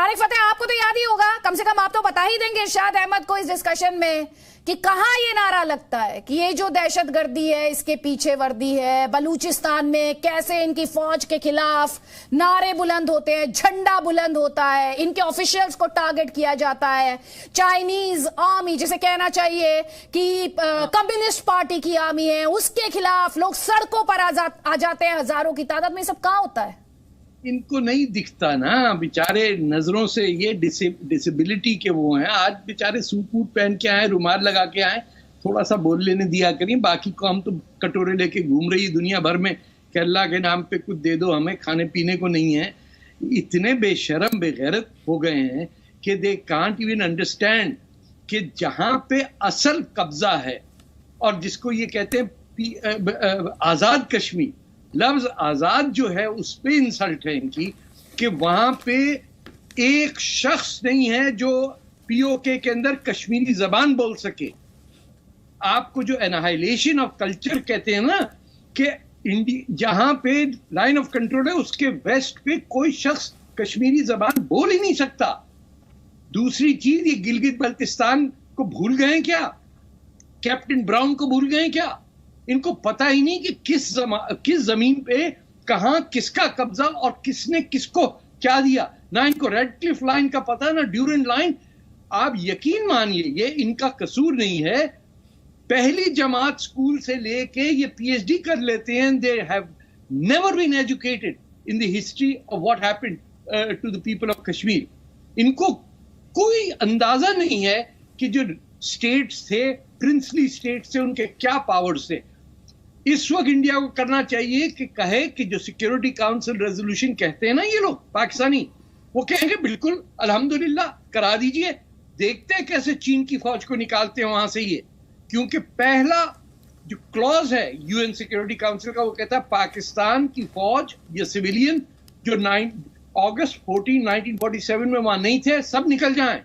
तारिक फतेह, आपको तो याद ही होगा, कम से कम आप तो बता ही देंगे इरशाद अहमद को इस डिस्कशन में कि कहां ये नारा लगता है कि ये जो दहशतगर्दी है इसके पीछे वर्दी है। बलूचिस्तान में कैसे इनकी फौज के खिलाफ नारे बुलंद होते हैं, झंडा बुलंद होता है, इनके ऑफिशियल्स को टारगेट किया जाता है। चाइनीज आर्मी, जिसे कहना चाहिए कि कम्युनिस्ट पार्टी की आर्मी है, उसके खिलाफ लोग सड़कों पर आ जाते हैं हजारों की तादाद में। सब कहां होता है? इनको नहीं दिखता ना, बेचारे नजरों से ये डिसेबिलिटी के वो हैं। आज बेचारे सूट वूट पहन के आए, रुमाल लगा के आए, थोड़ा सा बोल लेने दिया करें। बाकी को हम तो कटोरे लेके घूम रही दुनिया भर में कि अल्लाह के नाम पे कुछ दे दो, हमें खाने पीने को नहीं है। इतने बेशरम बेगैरत हो गए हैं कि दे कांट इवन अंडरस्टैंड कि जहां पे असल कब्जा है और जिसको ये कहते हैं आजाद कश्मीर, लफ्ज आजाद जो है उस पे इंसल्ट है इनकी कि वहां पे एक शख्स नहीं है जो पीओके के अंदर कश्मीरी जबान बोल सके। आपको जो एनाहाइलेशन ऑफ कल्चर कहते हैं ना कि जहां पे लाइन ऑफ कंट्रोल है उसके वेस्ट पे कोई शख्स कश्मीरी जबान बोल ही नहीं सकता। दूसरी चीज, ये गिलगित बल्तिस्तान को भूल गए क्या? कैप्टन ब्राउन को भूल गए क्या? इनको पता ही नहीं कि किस जमीन पे कहां किसका कब्जा और किसने किसको क्या दिया। ना इनको रेड क्लिफ लाइन का पता, ना ड्यूरेंट लाइन। आप यकीन मानिए ये इनका कसूर नहीं है। पहली जमात स्कूल से लेके ये पीएचडी कर लेते हैं। They have never been educated in the history of what happened to the people of Kashmir. इनको कोई अंदाजा नहीं है कि जो स्टेट्स थे, प्रिंसली स्टेट्स थे, उनके क्या पावर्स थे। इस वक्त इंडिया को करना चाहिए कि कहे कि जो सिक्योरिटी काउंसिल रेजोल्यूशन कहते हैं ना ये लोग पाकिस्तानी, वो कहेंगे बिल्कुल अल्हम्दुलिल्लाह करा दीजिए, देखते हैं कैसे चीन की फौज को निकालते हैं वहां से ये। क्योंकि पहला जो क्लॉज है यूएन सिक्योरिटी काउंसिल का, वो कहता है पाकिस्तान की फौज या सिविलियन जो अगस्त 14, 1947 में वहां नहीं थे, सब निकल जाएं।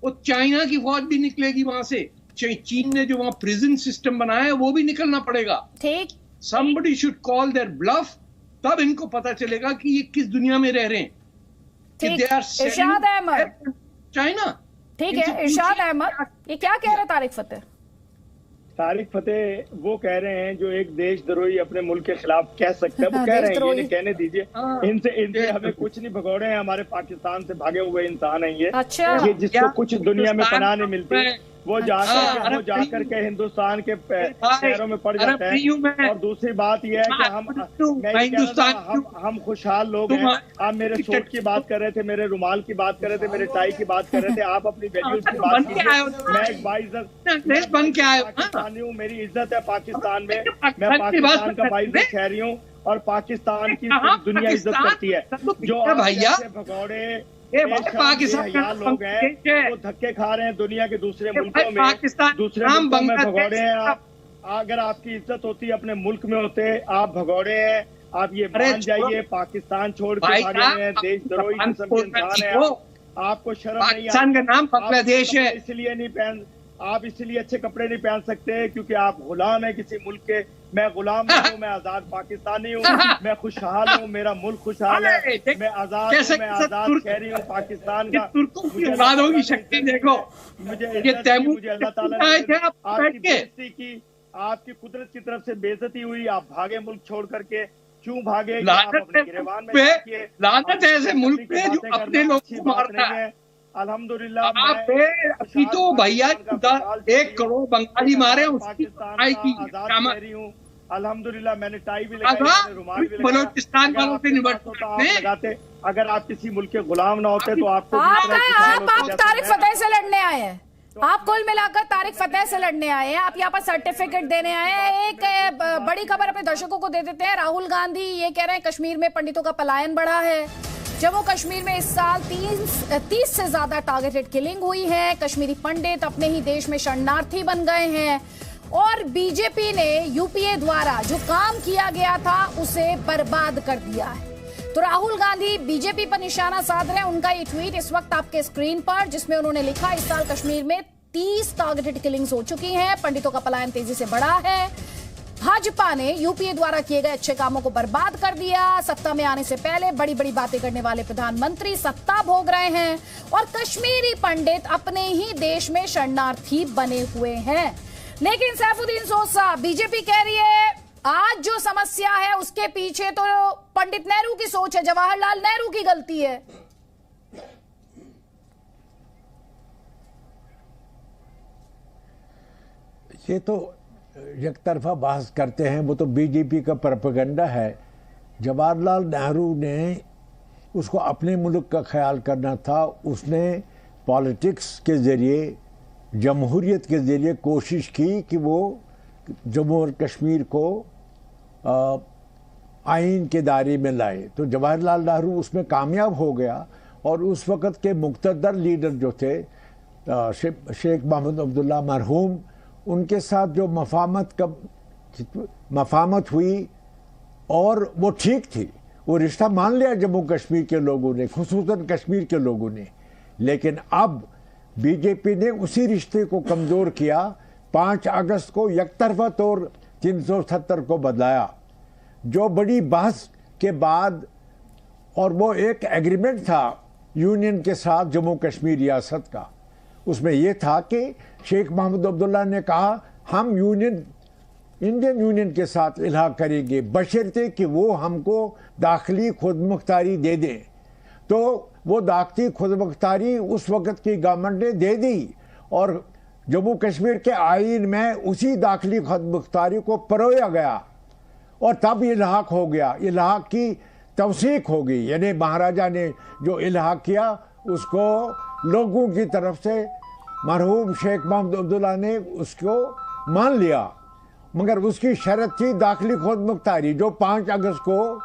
वो चाइना की फौज भी निकलेगी वहां से। चीन ने जो वहां प्रिजन सिस्टम बनाया है वो भी निकलना पड़ेगा। ठीक, somebody should call their bluff, तब इनको पता चलेगा कि ये किस दुनिया में रह रहे हैं। ठीक, इरशाद अहमद, चाइना। ठीक है इरशाद अहमद, ये क्या कह रहे हैं तारिक फतेह? तारिक फतेह वो कह रहे हैं जो एक देशद्रोही अपने मुल्क के खिलाफ कह सकते हैं, वो कह रहे हैं, ये कहने दीजिए। इनसे हमें कुछ नहीं भगोड़े हैं, हमारे पाकिस्तान से भागे हुए इंसान हैं ये। अच्छा, ये जिसको कुछ दुनिया में पनाह नहीं मिलती वो जाकर के हिंदुस्तान के शहरों में पड़ जाता है। और दूसरी बात यह है कि हम खुशहाल लोग हैं। आप मेरे सूट की बात कर रहे थे, मेरे रुमाल की बात कर रहे थे, मेरे टाई की बात कर रहे थे, आप अपनी वैल्यूज की बात कीजिए। मैं एक बाइज्जत पाकिस्तानी हूँ, मेरी इज्जत है पाकिस्तान में, मैं पाकिस्तान का बाइज्जत शहरी हूँ और पाकिस्तान की दुनिया इज्जत करती है। जो भैया भगौड़े पाकिस्तान लोग हैं वो धक्के खा रहे हैं दुनिया के दूसरे मुल्कों में, दूसरे मुल्कों में भगौड़े हैं। आप अगर आपकी इज्जत होती अपने मुल्क में होते, आप भगौड़े हैं। आप ये मान जाइए, पाकिस्तान छोड़ के भागे हैं, देशद्रोही किस्म के इंसान है। आपको शर्म नहीं आती? इसलिए नहीं पहन, आप इसलिए अच्छे कपड़े नहीं पहन सकते क्योंकि आप गुलाम है किसी मुल्क के। मैं गुलाम नहीं हूँ, मैं आजाद पाकिस्तानी हूँ, मैं खुशहाल हूँ, मेरा मुल्क खुशहाल है, मैं आजाद हूँ, मैं आजाद शहरी हूँ पाकिस्तान का। होगी शक्ति देखो, मुझे अल्लाह ताला ने आपकी बेइज्जती की, आपकी कुदरत की तरफ से बेइज्जती हुई, आप भागे मुल्क छोड़ करके। क्यों भागे? लानत है ऐसे मुल्क पे जो अपने लोग को मारता है। अल्हम्दुलिल्लाह अभी तो भैया 1 करोड़ बंगाली मारे उसकी अल्हम्दुलिल्लाह मैंने टाई भी लगाई, रुमाल भी बलोचिस्तान वालों से लगाते। अगर आप किसी मुल्क के गुलाम ना होते तो आपको आप तारिक फतेह से लड़ने आए हैं, आप कुल मिलाकर तारिक फतेह से लड़ने आए हैं, आप यहाँ पर सर्टिफिकेट देने आए हैं। एक बड़ी खबर अपने दर्शकों को दे देते हैं। राहुल गांधी ये कह रहे हैं कश्मीर में पंडितों का पलायन बढ़ा है। जम्मू कश्मीर में इस साल 30 से ज्यादा टारगेटेड किलिंग हुई है। कश्मीरी पंडित अपने ही देश में शरणार्थी बन गए हैं और बीजेपी ने यूपीए द्वारा जो काम किया गया था उसे बर्बाद कर दिया है। तो राहुल गांधी बीजेपी पर निशाना साध रहे हैं। उनका ये ट्वीट इस वक्त आपके स्क्रीन पर, जिसमें उन्होंने लिखा इस साल कश्मीर में 30 टारगेटेड किलिंग्स हो चुकी हैं, पंडितों का पलायन तेजी से बढ़ा है, भाजपा ने यूपीए द्वारा किए गए अच्छे कामों को बर्बाद कर दिया। सत्ता में आने से पहले बड़ी बड़ी बातें करने वाले प्रधानमंत्री सत्ता भोग रहे हैं और कश्मीरी पंडित अपने ही देश में शरणार्थी बने हुए हैं। लेकिन सैफुद्दीन सोज साहब, बीजेपी कह रही है आज जो समस्या है उसके पीछे तो पंडित नेहरू की सोच है, जवाहरलाल नेहरू की गलती है। ये तो एक तरफा बहस करते हैं, वो तो बीजेपी का प्रोपेगेंडा है। जवाहरलाल नेहरू ने उसको अपने मुल्क का ख्याल करना था। उसने पॉलिटिक्स के ज़रिए, जमहूरियत के ज़रिए कोशिश की कि वो जम्मू और कश्मीर को आइन के दायरे में लाए। तो जवाहरलाल नेहरू उसमें कामयाब हो गया और उस वक़्त के मुक़्तदर लीडर जो थे शेख मोहम्मद अब्दुल्ला मरहूम, उनके साथ जो मफामत हुई और वो ठीक थी, वो रिश्ता मान लिया जम्मू कश्मीर के लोगों ने, खुसूसन कश्मीर के लोगों ने। लेकिन अब बीजेपी ने उसी रिश्ते को कमज़ोर किया। 5 अगस्त को एकतरफा तौर 370 को बदलाया, जो बड़ी बहस के बाद, और वो एक एग्रीमेंट था यूनियन के साथ जम्मू कश्मीर रियासत का। उसमें यह था कि शेख मोहम्मद अब्दुल्ला ने कहा हम इंडियन यूनियन के साथ इल्हाक करेंगे बशर्ते कि वो हमको दाखिली खुदमुख्तारी दे दें। तो वो दाखिली खुदमुख्तारी उस वक़्त की गवर्नमेंट ने दे दी और जम्मू कश्मीर के आइन में उसी दाखिली खुदमुख्तारी को परोया गया और तब इल्हाक हो गया। इल्हाक की तवसीक हो गई, यानी महाराजा ने जो इल्हाक किया उसको लोगों की तरफ से मरहूम शेख मोहम्मद अब्दुल्ला ने उसको मान लिया, मगर उसकी शर्त थी दाखिली खुदमुख्तारी, जो 5 अगस्त को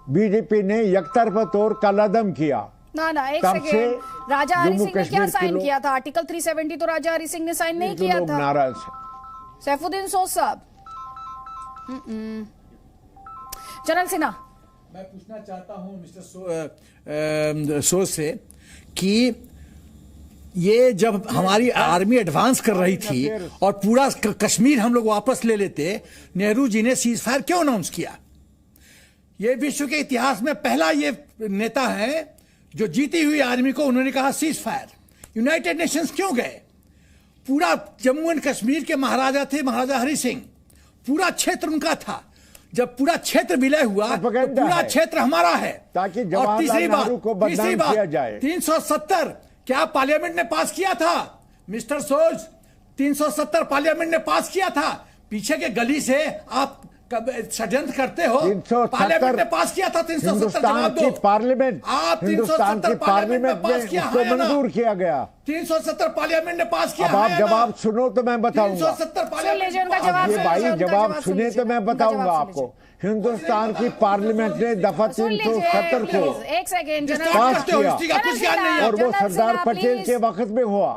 बीजेपी ने एकतरफा तौर कलअदम किया। ना एक सेकेंड, राजा हरि सिंह ने क्या साइन किया था? आर्टिकल 370 तो राजा हरि सिंह ने साइन नहीं किया था। नाराज सैफुद्दीन सोज साहब। जनरल सिन्हा, मैं पूछना चाहता हूं मिस्टर सोज से कि ये जब हमारी आर्मी एडवांस कर रही थी और पूरा कश्मीर हम लोग वापस ले लेते, नेहरू जी ने सीज फायर क्यों अनाउंस किया? ये विश्व के इतिहास में पहला ये नेता है जो जीती हुई आर्मी को उन्होंने कहा सीज फायर। यूनाइटेड नेशंस क्यों गए? पूरा जम्मू एंड कश्मीर के महाराजा थे महाराजा हरि सिंह, पूरा क्षेत्र उनका था। जब पूरा क्षेत्र विलय हुआ तो पूरा क्षेत्र हमारा है। ताकि और तीसरी बात, जाए 370 क्या पार्लियामेंट ने पास किया था? मिस्टर सोज, 370 पार्लियामेंट ने पास किया था। पीछे के गली से आप षड्यंत्र करते हो। पार्लियामेंट ने पास किया था 370। जवाब दो। पार्लियामेंट आप 370 पार्लियामेंट में पास किया है ना? मंजूर किया गया। 370 पार्लियामेंट ने पास किया। अब आप जवाब सुनो तो मैं बताऊंगा। 370 पार्लियामेंट ये भाई जवाब सुने तो मैं बताऊंगा आपको। हिंदुस्तान की पार्लियामेंट ने दफा 370 को एक सेकेंड पास किया और वो सरदार पटेल के वक्त में हुआ।